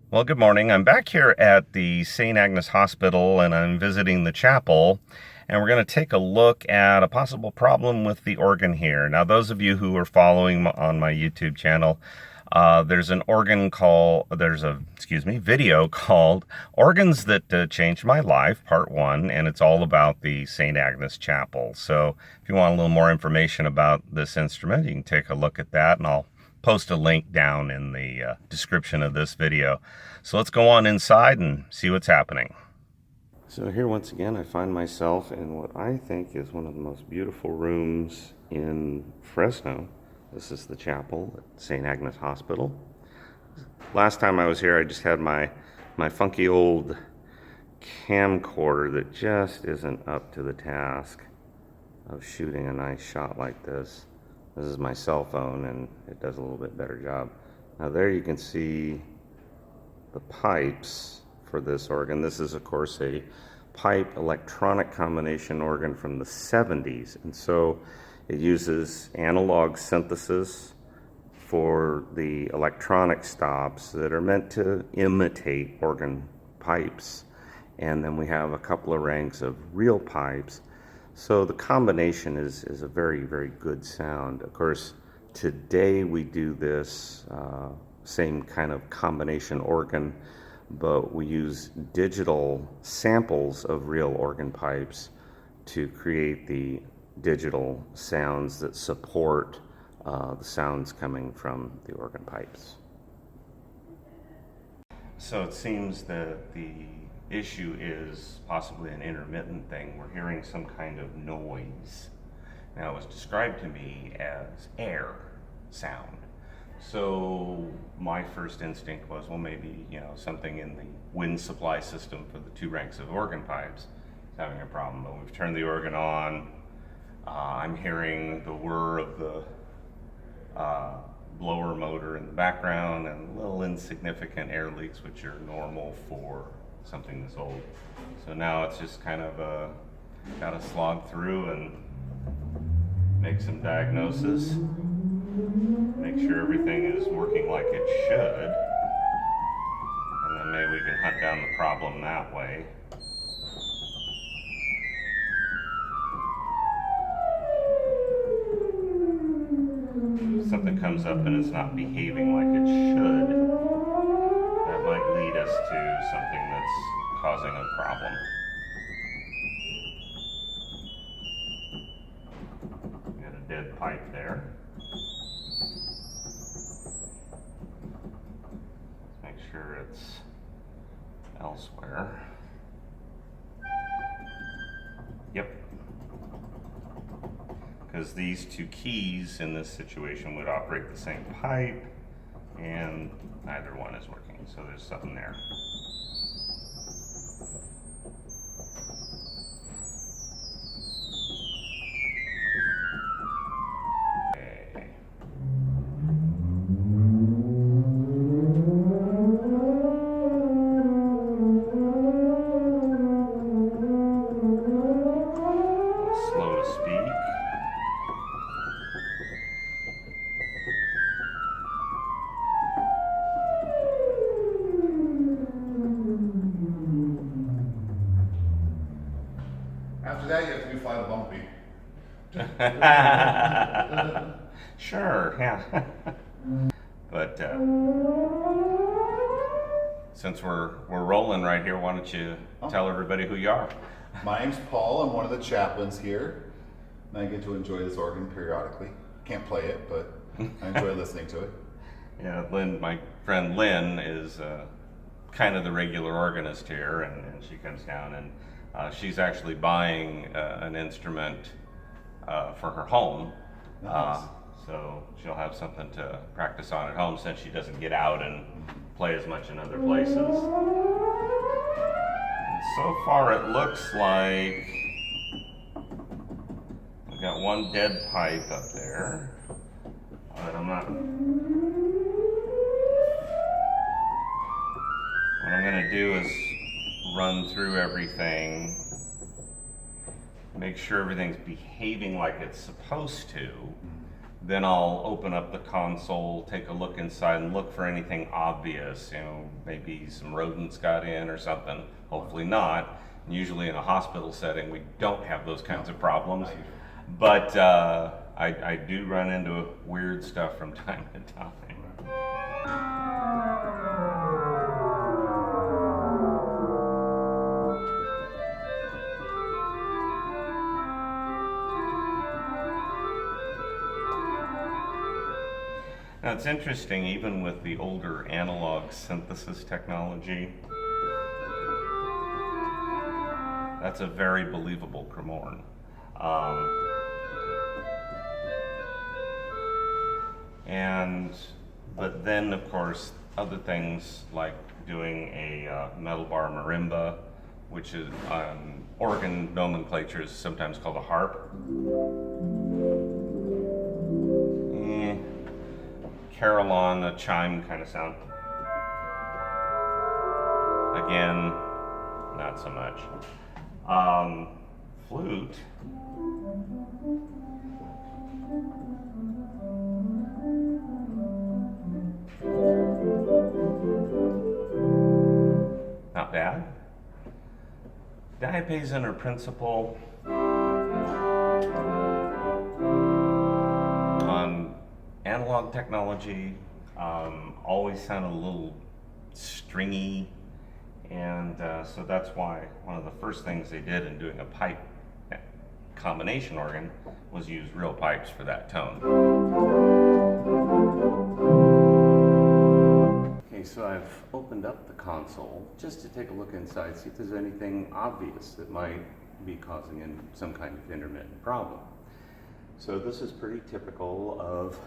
Well, good morning. I'm back here at the St. Agnes Hospital and I'm visiting the chapel, and we're going to take a look at a possible problem with the organ here. Now, those of you who are following on my YouTube channel, there's an video called Organs That Changed My Life, Part 1, and it's all about the St. Agnes Chapel. So if you want a little more information about this instrument, you can take a look at that, and I'll post a link down in the description of this video. So let's go on inside and see what's happening. So here once again I find myself in what I think is one of the most beautiful rooms in Fresno. This is the chapel at St. Agnes Hospital. Last time I was here I just had my funky old camcorder that just isn't up to the task of shooting a nice shot like this. This is my cell phone and it does a little bit better job. Now there you can see the pipes for this organ. This is of course a pipe electronic combination organ from the 70s, and so it uses analog synthesis for the electronic stops that are meant to imitate organ pipes, and then we have a couple of ranks of real pipes. So the combination is a very, very good sound. Of course, today we do this same kind of combination organ, but we use digital samples of real organ pipes to create the digital sounds that support the sounds coming from the organ pipes. So it seems that the issue is possibly an intermittent thing. We're hearing some kind of noise. Now, it was described to me as air sound. So my first instinct was, well, maybe, something in the wind supply system for the two ranks of organ pipes is having a problem. But we've turned the organ on. I'm hearing the whir of the blower motor in the background and little insignificant air leaks, which are normal for something this old. So now it's just kind of got to slog through and make some diagnosis, make sure everything is working like it should, and then maybe we can hunt down the problem that way. If something comes up and it's not behaving like it should, that might lead us to something that's causing a problem. Got a dead pipe there. Make sure it's elsewhere. Yep. Because these two keys in this situation would operate the same pipe, and neither one is working, so there's something there. Okay. Slow to speak. After that, you have to do Fly the Bumblebee. Sure, yeah. But since we're rolling right here, why don't you tell everybody who you are? My name's Paul. I'm one of the chaplains here, and I get to enjoy this organ periodically. Can't play it, but I enjoy listening to it. Yeah, Lynn, my friend Lynn is kind of the regular organist here, and she comes down, and she's actually buying an instrument for her home. Nice. So she'll have something to practice on at home since she doesn't get out and play as much in other places. And so far it looks like we've got one dead pipe up there, but I'm not. What I'm going to do is run through everything, make sure everything's behaving like it's supposed to, then I'll open up the console, take a look inside, and look for anything obvious. Maybe some rodents got in or something. Hopefully not. Usually in a hospital setting, we don't have those kinds of problems. But I do run into weird stuff from time to time. Now it's interesting, even with the older analog synthesis technology, that's a very believable Cremorne. But then, of course, other things like doing a metal bar marimba, which is organ nomenclature is sometimes called a harp. Carillon, a chime kind of sound. Again, not so much. Flute. Not bad. Diapason or principal. On analog technology, always sounded a little stringy, and so that's why one of the first things they did in doing a pipe combination organ was use real pipes for that tone. Okay, so I've opened up the console just to take a look inside, see if there's anything obvious that might be causing some kind of intermittent problem. So this is pretty typical of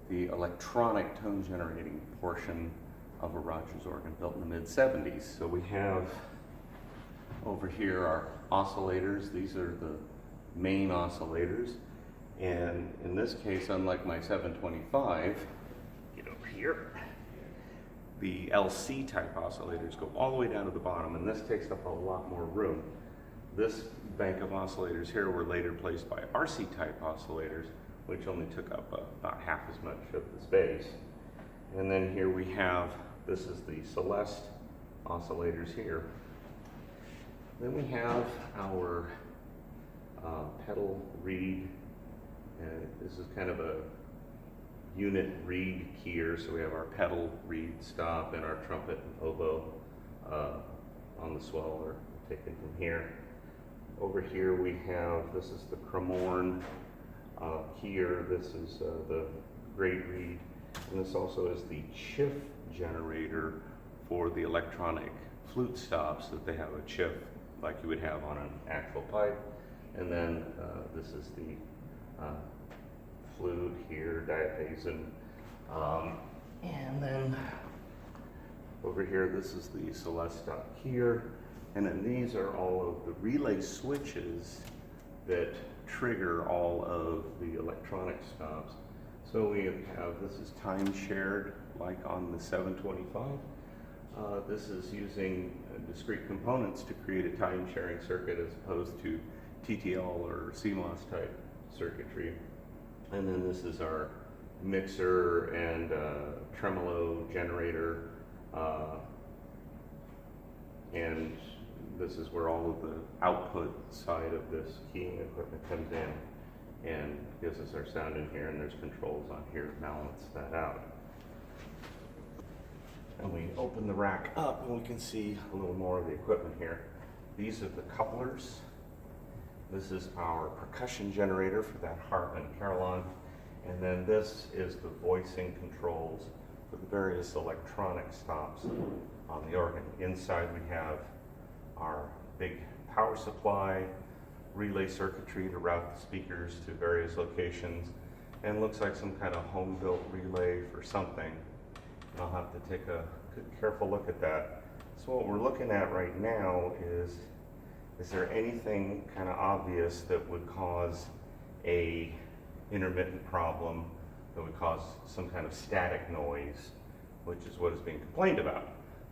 the electronic tone generating portion of a Rodgers organ built in the mid-70s. So we have over here our oscillators. These are the main oscillators. And in this case, unlike my 725, get over here, the LC type oscillators go all the way down to the bottom, and this takes up a lot more room. This bank of oscillators here were later placed by RC type oscillators, which only took up about half as much of the space. And then here we have, this is the Celeste oscillators here. Then we have our pedal reed, and this is kind of a unit reed here. So we have our pedal reed stop and our trumpet and oboe on the sweller taken from here. Over here we have, this is the Cremorne. Here, this is the great reed, and this also is the chiff generator for the electronic flute stops, that they have a chiff like you would have on an actual pipe. And then this is the flute here, diapason. And then over here, this is the Celeste stop here. And then these are all of the relay switches that trigger all of the electronic stops. So we have, this is time shared like on the 725. This is using discrete components to create a time sharing circuit as opposed to TTL or CMOS type circuitry. And then this is our mixer and tremolo generator. And this is where all of the output side of this keying equipment comes in and gives us our sound in here, and there's controls on here to balance that out. And we open the rack up and we can see a little more of the equipment here. These are the couplers. This is our percussion generator for that harp and carillon. And then this is the voicing controls for the various electronic stops on the organ. Inside we have our big power supply, relay circuitry to route the speakers to various locations, and looks like some kind of home-built relay for something. And I'll have to take a good, careful look at that. So what we're looking at right now is there anything kind of obvious that would cause a intermittent problem, that would cause some kind of static noise, which is what is being complained about.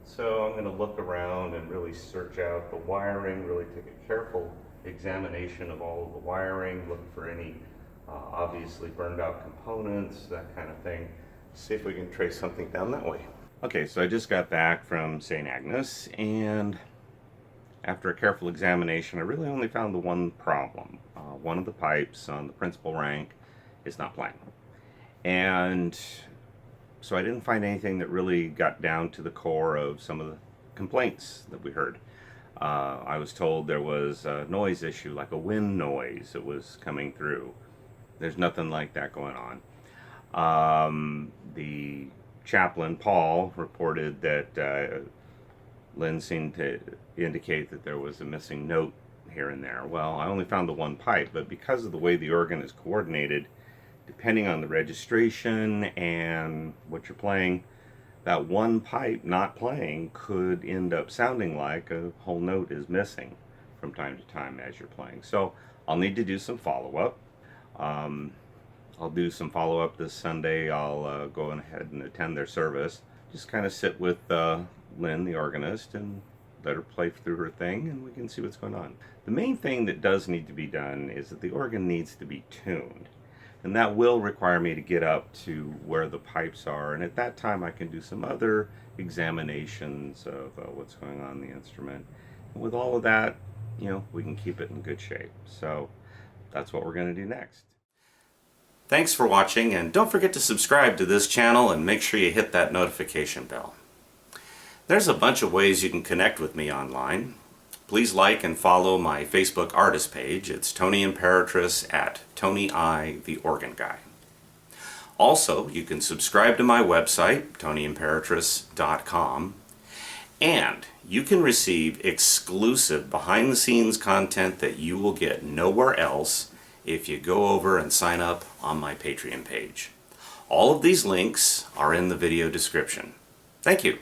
So I'm going to look around and really search out the wiring, really take a careful examination of all of the wiring, look for any obviously burned out components, that kind of thing. See if we can trace something down that way. Okay, so I just got back from St. Agnes, and after a careful examination, I really only found the one problem. One of the pipes on the principal rank is not playing. And so I didn't find anything that really got down to the core of some of the complaints that we heard. I was told there was a noise issue, like a wind noise that was coming through. There's nothing like that going on. The chaplain, Paul, reported that Lynn seemed to indicate that there was a missing note here and there. Well, I only found the one pipe, but because of the way the organ is coordinated, depending on the registration and what you're playing, that one pipe not playing could end up sounding like a whole note is missing from time to time as you're playing. So I'll need to do some follow-up. I'll do some follow-up this Sunday. I'll go ahead and attend their service. Just kind of sit with Lynn, the organist, and let her play through her thing, and we can see what's going on. The main thing that does need to be done is that the organ needs to be tuned. And that will require me to get up to where the pipes are, and at that time I can do some other examinations of what's going on in the instrument. And with all of that, we can keep it in good shape. So that's what we're going to do next. Thanks for watching, and don't forget to subscribe to this channel and make sure you hit that notification bell. There's a bunch of ways you can connect with me online. Please like and follow my Facebook artist page. It's Tony Imperatrice at Tony I, the Organ Guy. Also, you can subscribe to my website, TonyImperatrice.com, and you can receive exclusive behind-the-scenes content that you will get nowhere else if you go over and sign up on my Patreon page. All of these links are in the video description. Thank you.